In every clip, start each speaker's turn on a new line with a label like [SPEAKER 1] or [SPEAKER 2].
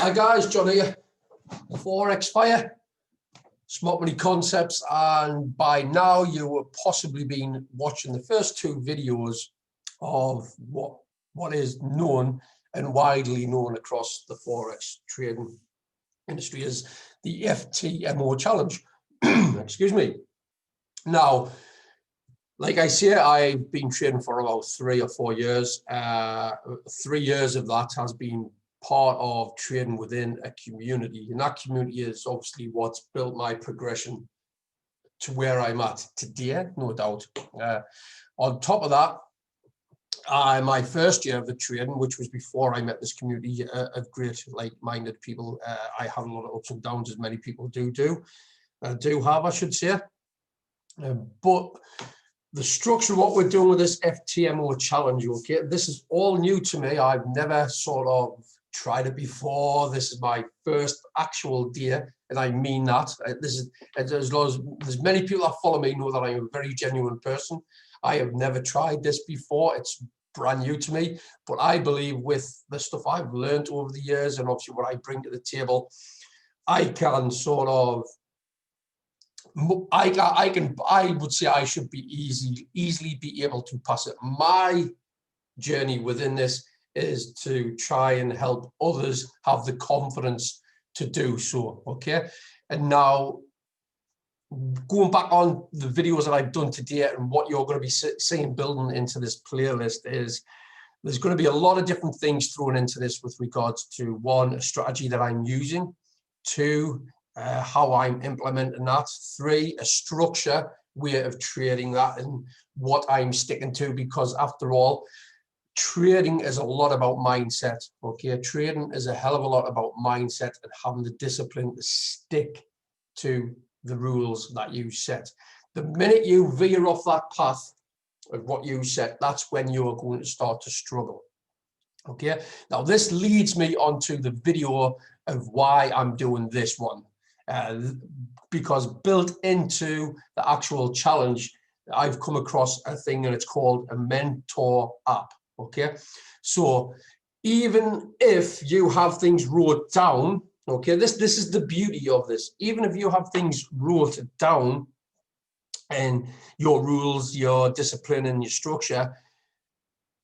[SPEAKER 1] Hi guys, John here, Forex Fire, Smart Money Concepts, and by now you have possibly been watching the first two videos of what is known and widely known across the Forex trading industry as the FTMO challenge. Excuse me. Now, like I say, I've been trading for about 3 or 4 years. 3 years of that has been part of trading within a community, and that community is obviously what's built my progression to where I'm at today, no doubt. On top of that, my first year of the trading, which was before I met this community of great like-minded people, I had a lot of ups and downs, as many people do have, I should say. But the structure of what we're doing with this FTMO challenge, okay, this is all new to me. I've never sort of tried it before. This is my first actual day, and I mean that. This is, as long as there's many people that follow me know that I'm a very genuine person. I have never tried this before. It's brand new to me, but I believe with the stuff I've learned over the years and obviously what I bring to the table, I can sort of, I would say I should be easily be able to pass it. My journey within this is to try and help others have the confidence to do so, okay? And now, going back on the videos that I've done today and what you're going to be seeing building into this playlist is there's going to be a lot of different things thrown into this with regards to, one, a strategy that I'm using, two, how I'm implementing that, three, a structure, way of trading that and what I'm sticking to, because after all, trading is a lot about mindset, okay? Trading is a hell of a lot about mindset and having the discipline to stick to the rules that you set. The minute you veer off that path of what you set, that's when you're going to start to struggle, okay? Now, this leads me onto the video of why I'm doing this one, because built into the actual challenge, I've come across a thing and it's called a mentor app. Okay, so even if you have things wrote down, okay, this is the beauty of this. Even if you have things wrote down and your rules, your discipline and your structure,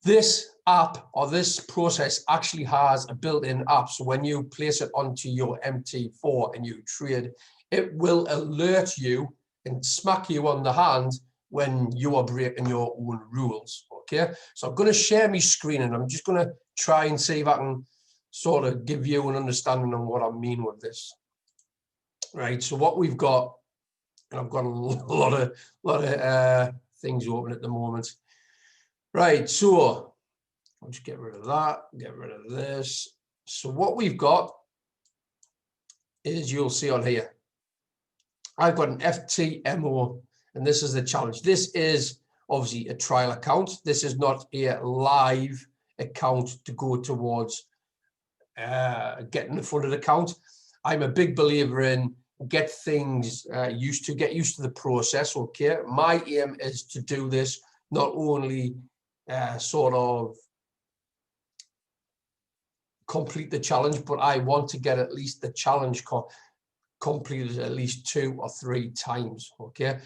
[SPEAKER 1] this app or this process actually has a built-in app. So when you place it onto your MT4 and you trade, it will alert you and smack you on the hand when you are breaking your own rules. Okay, so I'm going to share my screen and I'm just going to try and see if I can sort of give you an understanding on what I mean with this. Right, so what we've got, and I've got a lot of things open at the moment. Right, so I'll just get rid of that, get rid of this. So what we've got is, you'll see on here, I've got an FTMO, and this is the challenge. This is obviously a trial account. This is not a live account to go towards getting a funded account. I'm a big believer in get things used to the process, okay? My aim is to do this not only sort of complete the challenge, but I want to get at least the challenge completed at least 2 or 3 times, okay?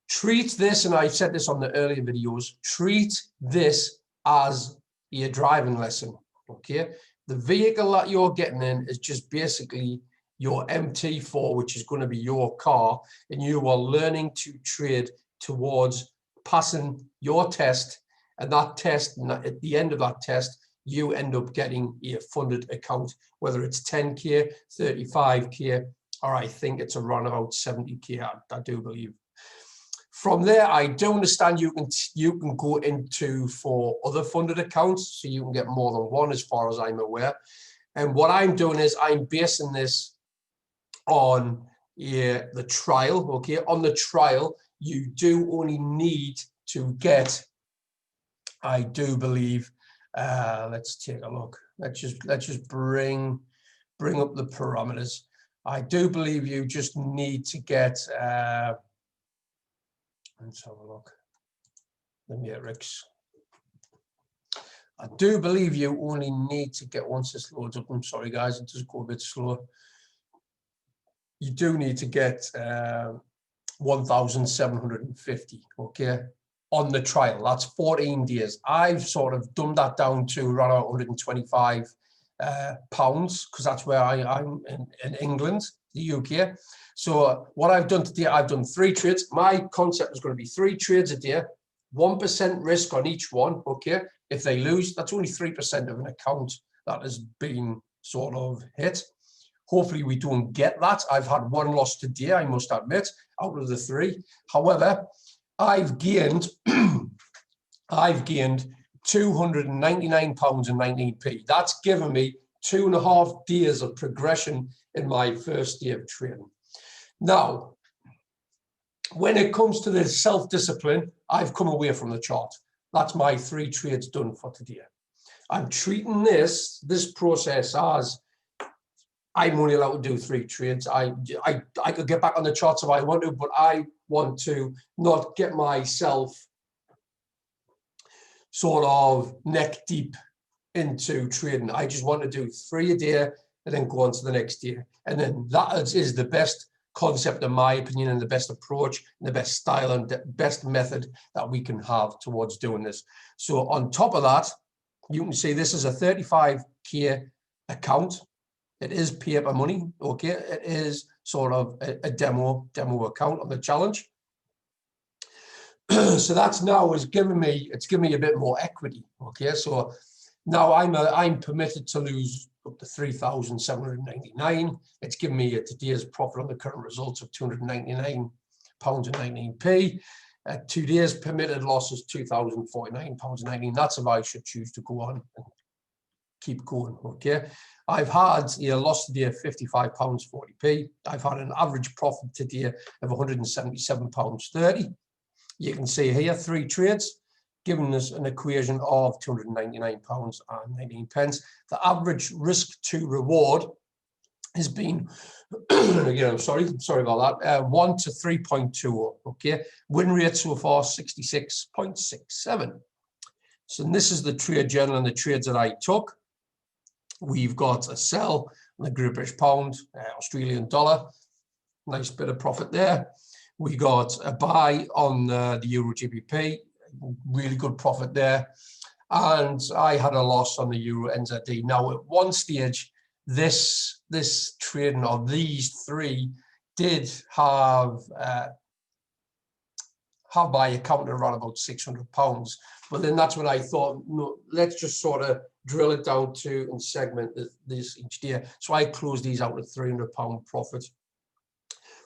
[SPEAKER 1] Treat this, and I've said this on the earlier videos, treat this as your driving lesson, okay? The vehicle that you're getting in is just basically your MT4, which is going to be your car, and you are learning to trade towards passing your test, and that test, and at the end of that test, you end up getting a funded account, whether it's 10K, 35K, or I think it's around about 70K, I do believe. From there, I do understand you can go into for other funded accounts, so you can get more than one, as far as I'm aware. And what I'm doing is I'm basing this on the trial. Okay, on the trial, you do only need to get, I do believe. Let's take a look. Let's just bring up the parameters. I do believe you just need to get. Let's have a look. The matrix. I do believe you only need to get, once this loads up, I'm sorry guys, it does go a bit slow. You do need to get 1,750, okay, on the trial. That's 14 days. I've sort of dumbed that down to around 125 pounds, because that's where I'm in England, the UK. So what I've done today, I've done 3 trades. My concept is going to be 3 trades a day, 1% risk on each one, okay? If they lose, that's only 3% of an account that has been sort of hit. Hopefully we don't get that. I've had 1 loss today, I must admit, out of the 3. However, I've gained £299.19. That's given me 2.5 days of progression in my first day of trading. Now, when it comes to the self-discipline, I've come away from the chart. That's my 3 trades done for today. I'm treating this process as I'm only allowed to do 3 trades. I could get back on the charts if I want to, but I want to not get myself sort of neck deep into trading. I just want to do 3 a day and then go on to the next day. And then that is the best concept, in my opinion, and the best approach, and the best style, and the best method that we can have towards doing this. So on top of that, you can see this is a 35k account. It is paper money, okay? It is sort of a demo account on the challenge. So that's now it's given me a bit more equity, okay? So now I'm permitted to lose up to 3,799. It's given me today's profit on the current results of £299.19. 2 days permitted loss is £2,049.19. That's if I should choose to go on and keep going, okay? I've had lost today of £55.40. I've had an average profit today of £177.30. You can see here 3 trades, giving us an equation of £299.19. The average risk to reward has been, again, I'm sorry about that, 1 to 3.20, okay? Win rate so far, 66.67. So this is the trade journal and the trades that I took. We've got a sell on the Great British Pound, Australian dollar, nice bit of profit there. We got a buy on the Euro GBP, really good profit there. And I had a loss on the Euro NZD. Now, at one stage, this trading, or these 3, did have my account around about £600. But then that's when I thought, no, let's just sort of drill it down to and segment this each day. So I closed these out at £300 profit.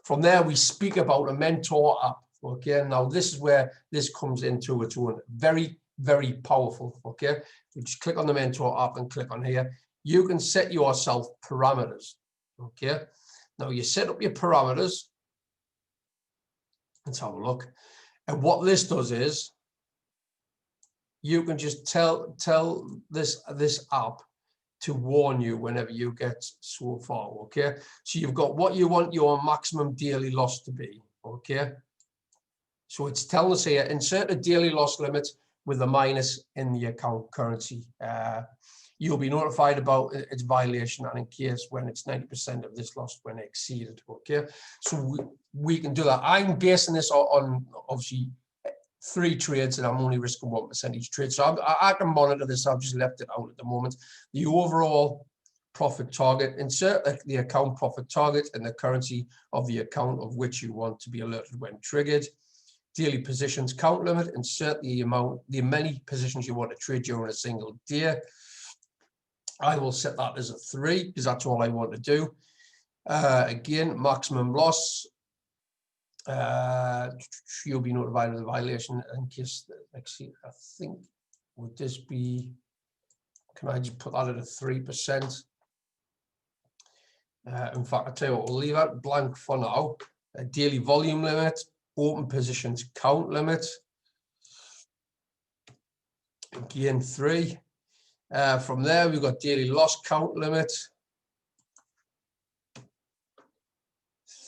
[SPEAKER 1] From there, we speak about a mentor app. Okay, now this is where this comes into its own. Very, very powerful. Okay, you just click on the mentor app and click on here. You can set yourself parameters. Okay, now you set up your parameters. Let's have a look. And what this does is you can just tell this app to warn you whenever you get so far, okay? So you've got what you want your maximum daily loss to be, okay? So it's telling us here, insert a daily loss limit with a minus in the account currency. You'll be notified about its violation and in case when it's 90% of this loss when exceeded, okay? So we can do that. I'm basing this on obviously 3 trades and I'm only risking 1% each trade. So I can monitor this. I've just left it out at the moment. The overall profit target, insert the account profit target and the currency of the account of which you want to be alerted when triggered. Daily positions count limit, insert the many positions you want to trade during a single day. I will set that as a 3 because that's all I want to do. Again, maximum loss. You'll be notified of the violation in case, I think, would this be, can I just put that at a 3%? In fact, I'll tell you what, we'll leave that blank for now. A daily volume limit, open positions count limit. Again, 3. From there, we've got daily loss count limit.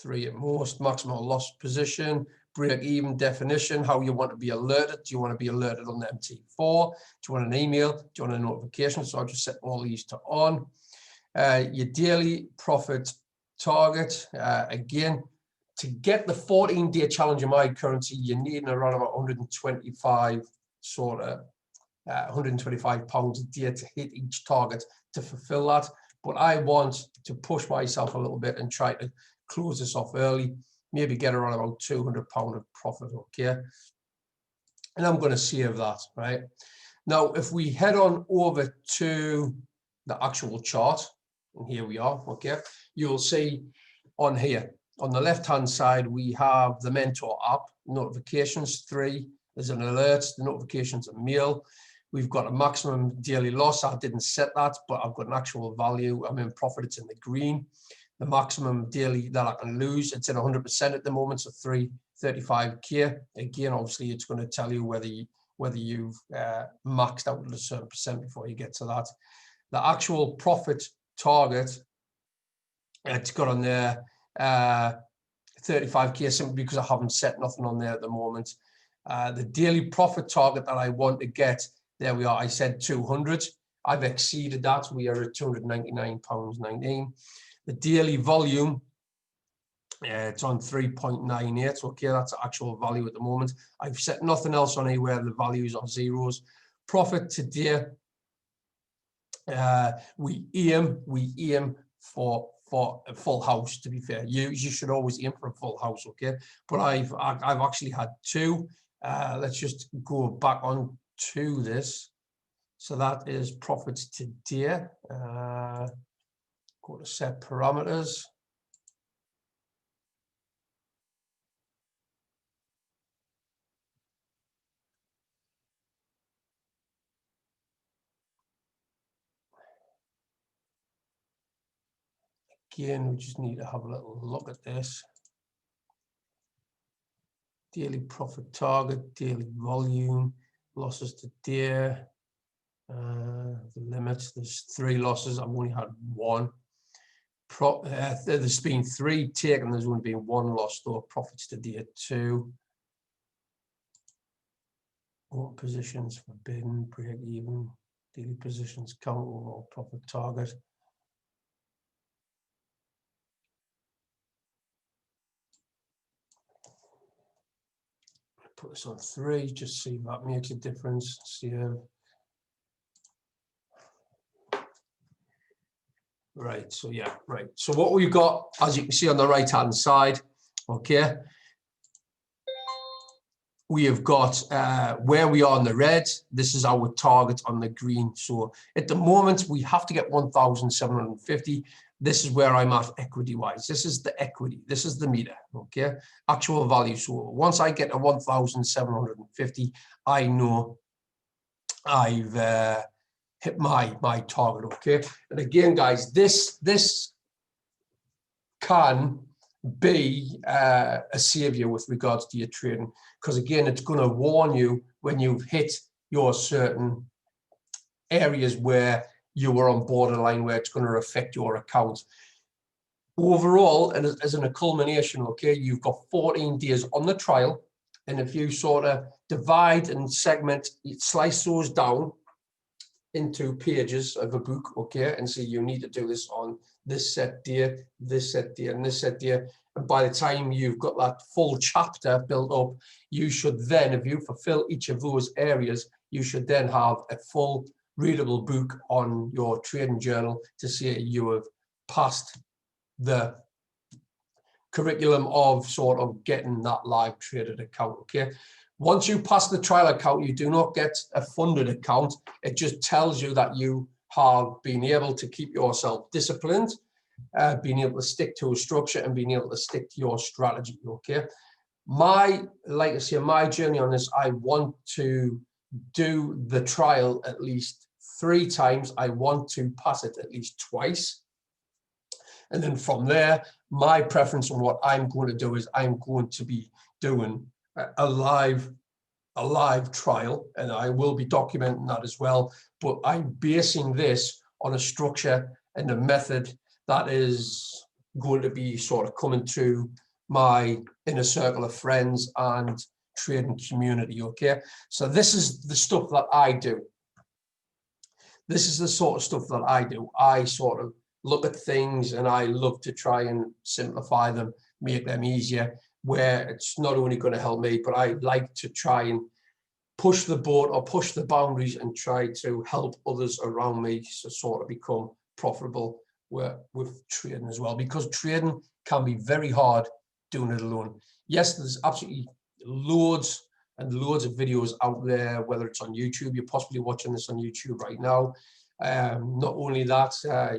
[SPEAKER 1] 3 at most, maximum loss position, break even definition, how you want to be alerted. Do you want to be alerted on the MT4? Do you want an email? Do you want a notification? So I'll just set all these to on. Your daily profit target, again, to get the 14-day challenge in my currency, you need around about 125 £125 a day to hit each target to fulfill that. But I want to push myself a little bit and try to close this off early, maybe get around about £200 of profit, okay? And I'm going to save that, right? Now, if we head on over to the actual chart, and here we are, okay, you'll see on here, on the left-hand side, we have the Mentor app, notifications 3, there's an alert, the notifications are mail. We've got a maximum daily loss. I didn't set that, but I've got an actual value. I'm in profit, it's in the green. The maximum daily that I can lose, it's in 100% at the moment, so 335k. Again, obviously, it's going to tell you whether you've maxed out at a certain percent before you get to that. The actual profit target, it's got on there 35k simply because I haven't set nothing on there at the moment. The daily profit target that I want to get, there we are, I said 200. I've exceeded that. We are at £299.19. The daily volume, it's on 3.98. Okay, that's the actual value at the moment. I've set nothing else on here where the values are zeros. Profit today, we aim for a full house. To be fair, you should always aim for a full house. Okay, but I've actually had 2. Let's just go back on to this. So that is profits today. Go to set parameters. Again, we just need to have a little look at this. Daily profit target, daily volume, losses today. The limits, there's 3 losses. I've only had 1. There's been 3 taken. There's only been 1 loss though. Profits today 2. What positions forbidden, break even, daily positions count, overall profit target. Put this on 3, just see if that makes a difference. Save. Right, so yeah, right. So what we've got, as you can see on the right-hand side, okay, we have got where we are in the red. This is our target on the green. So at the moment, we have to get 1,750. This is where I'm at equity-wise. This is the equity. This is the meter, okay? Actual value. So once I get to 1,750, I know I've hit my target, okay? And again, guys, this can be a savior with regards to your trading, because again, it's going to warn you when you've hit your certain areas where you were on borderline, where it's going to affect your account. Overall, and as in a culmination, okay, you've got 14 days on the trial, and if you sort of divide and segment, slice those down into pages of a book, okay, and see you need to do this on this set day, this set day, and this set day. And by the time you've got that full chapter built up, you should then, if you fulfill each of those areas, you should then have a full readable book on your trading journal to say you have passed the curriculum of sort of getting that live traded account, okay? Once you pass the trial account, you do not get a funded account. It just tells you that you have been able to keep yourself disciplined, being able to stick to a structure and being able to stick to your strategy, okay? Like I say, my journey on this, I want to do the trial at least 3 times. I want to pass it at least twice. And then from there, my preference on what I'm going to do is I'm going to be doing a live trial, and I will be documenting that as well. But I'm basing this on a structure and a method that is going to be sort of coming to my inner circle of friends and trading community. Okay, so this is the stuff that I do. This is the sort of stuff that I do. I sort of look at things and I love to try and simplify them, make them easier, where it's not only going to help me, but I like to try and push the boat or push the boundaries and try to help others around me to sort of become profitable with trading as well, because trading can be very hard doing it alone. Yes, there's absolutely loads and loads of videos out there, whether it's on YouTube. You're possibly watching this on YouTube right now. Not only that,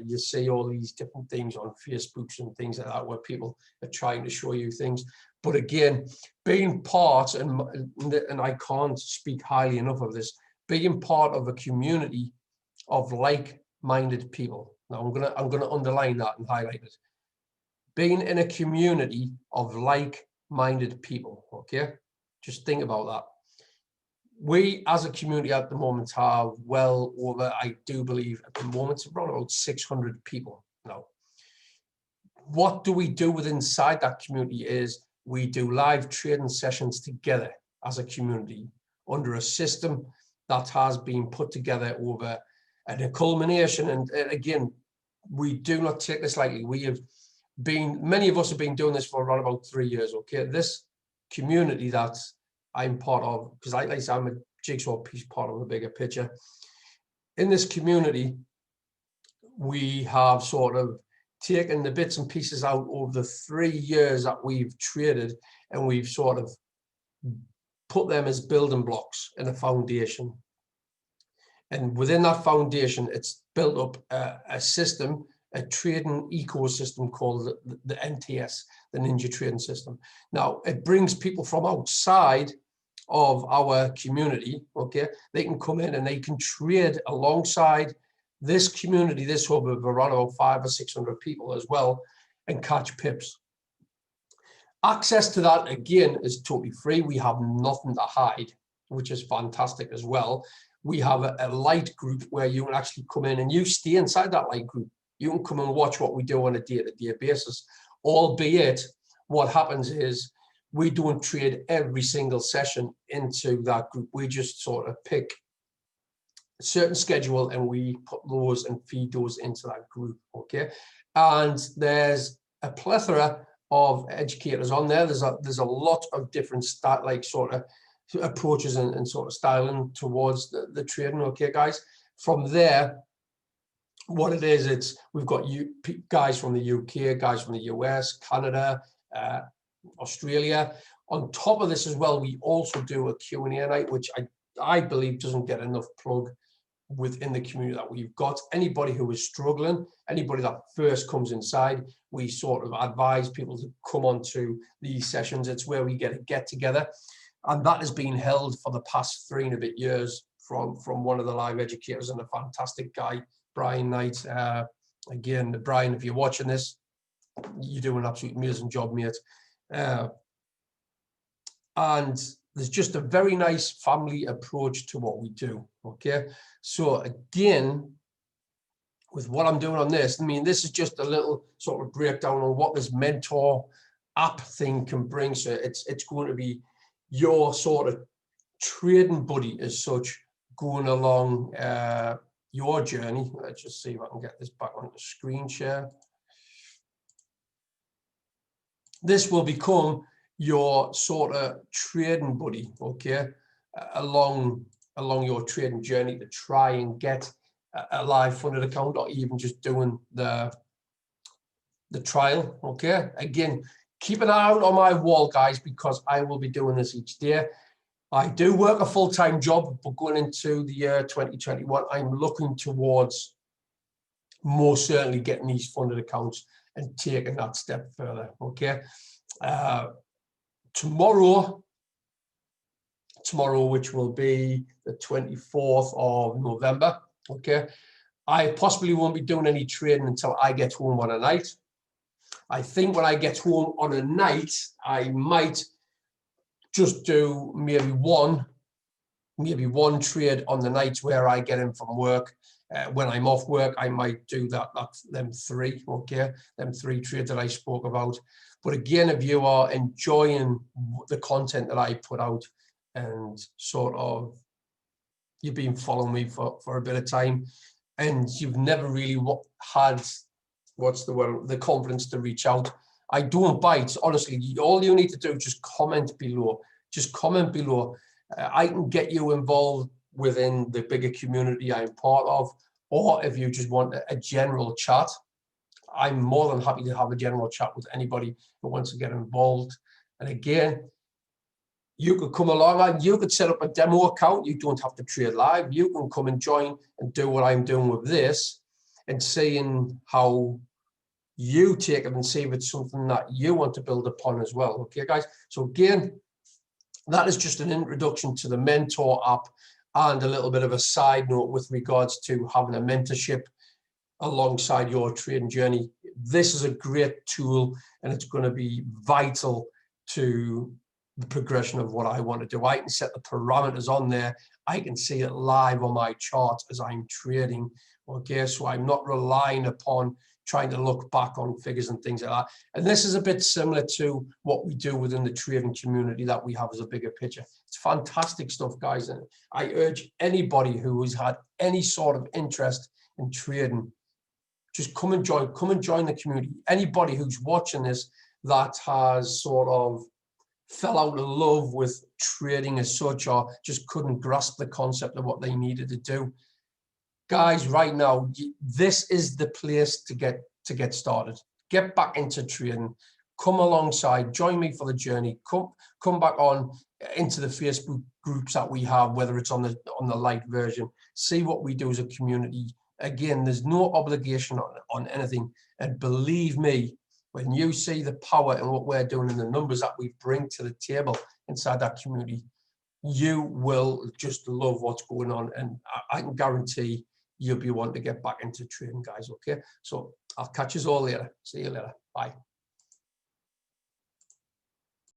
[SPEAKER 1] you see all these different things on Facebooks and things like that where people are trying to show you things. But again, being part, and I can't speak highly enough of this, being part of a community of like-minded people. Now I'm gonna underline that and highlight it. Being in a community of like-minded people, okay? Just think about that. We as a community at the moment have well over, I do believe at the moment, around about 600 people now. What do we do within inside that community is we do live trading sessions together as a community under a system that has been put together over a culmination. And again, we do not take this lightly. We have been, many of us have been doing this for around about 3 years. Okay, this community that I'm part of, because like I said, I'm a jigsaw piece part of a bigger picture. In this community, we have sort of taken the bits and pieces out over the 3 years that we've traded, and we've sort of put them as building blocks in a foundation. And within that foundation, it's built up a system, a trading ecosystem called the NTS, the Ninja Trading System. Now, it brings people from outside of our community, okay? They can come in and they can trade alongside this community, this hub of around about 500 or 600 people as well, and catch pips. Access to that, again, is totally free. We have nothing to hide, which is fantastic as well. We have a light group where you can actually come in and you stay inside that light group. You can come and watch what we do on a day-to-day basis, albeit what happens is we don't trade every single session into that group. We just sort of pick a certain schedule and we put those and feed those into that group, okay? And there's a plethora of educators on there. There's a lot of different sort of approaches and sort of styling towards the trading, okay, guys? From there, what it is, we've got guys from the UK, guys from the US, Canada, Australia. On top of this as well, we also do a Q&A night, which I believe doesn't get enough plug within the community that we've got. Anybody who is struggling, anybody that first comes inside, we sort of advise people to come on to these sessions. It's where we get together. And that has been held for the past 3 and a bit years from one of the live educators and a fantastic guy, Brian Knight. Again, Brian, if you're watching this, you do an absolutely amazing job, mate. And there's just a very nice family approach to what we do, okay? So again, with what I'm doing on this, I mean, this is just a little sort of breakdown on what this mentor app thing can bring. So it's going to be your sort of trading buddy as such, going along your journey. Let's just see if I can get this back on the screen share. This will become your sort of trading buddy, okay, along your trading journey to try and get a live funded account, or even just doing the trial, okay? Again, keep an eye out on my wall, guys, because I will be doing this each day. I do work a full-time job, but going into the year 2021, I'm looking towards most certainly getting these funded accounts and taking that step further, okay? Tomorrow, which will be the 24th of November, okay, I possibly won't be doing any trading until I get home on a night. I think when I get home on a night, I might just do maybe one trade on the nights where I get in from work, When I'm off work, I might do them three, okay, them three trades that I spoke about. But again, if you are enjoying the content that I put out and sort of you've been following me for a bit of time and you've never really had, what's the word, the confidence to reach out, I don't bite. Honestly, all you need to do is just comment below. Just comment below. I can get you involved within the bigger community I'm part of, or if you just want a general chat, I'm more than happy to have a general chat with anybody who wants to get involved. And again, you could come along and you could set up a demo account. You don't have to trade live. You can come and join and do what I'm doing with this and seeing how you take it and see if it's something that you want to build upon as well. Okay, guys. So again, that is just an introduction to the Mentor app and a little bit of a side note with regards to having a mentorship alongside your trading journey. This is a great tool and it's going to be vital to the progression of what I want to do. I can set the parameters on there. I can see it live on my chart as I'm trading. Okay, so I'm not relying upon trying to look back on figures and things like that. And this is a bit similar to what we do within the trading community that we have as a bigger picture. It's fantastic stuff, guys. And I urge anybody who has had any sort of interest in trading, just come and join the community. Anybody who's watching this that has sort of fell out of love with trading as such, or just couldn't grasp the concept of what they needed to do, guys, right now, this is the place to get started. Get back into trading. Come alongside, join me for the journey. Come back on into the Facebook groups that we have, whether it's on the light version. See what we do as a community. Again, there's no obligation on anything. And believe me, when you see the power and what we're doing and the numbers that we bring to the table inside that community, you will just love what's going on. And I can guarantee you'll be wanting to get back into trading, guys. Okay, so I'll catch you all later. See you later. Bye.